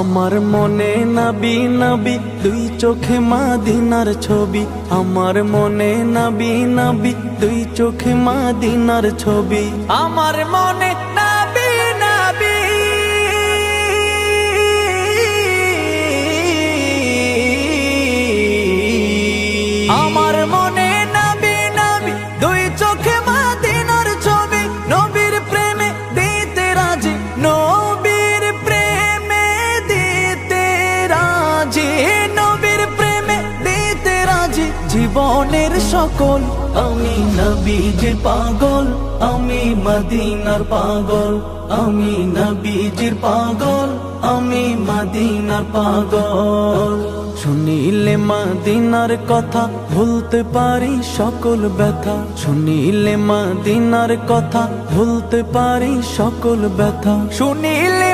আমার মনে নবী নবী দুই চোখে মদিনার ছবি, আমার মনে নবী নবী দুই চোখে মদিনার ছবি, আমার মনে নবী নবী আমার মনে নবী নবী দুই চোখে মদিনার ছবি, নবীর প্রেমে দিতে রাজি, নবীর প্রেমে দিতে রাজি, নবীর প্রেমে দিতে রাজি জীবনের সকল। আমি নবীজির পাগল, আমি মদিনার পাগল, আমি নবীজির পাগল, আমি মদিনার পাগল। শুনিলে মদিনার কথা ভুলতে পারি সকল ব্যথা, শুনিলে মদিনার কথা ভুলতে পারি সকল ব্যথা, শুনিলে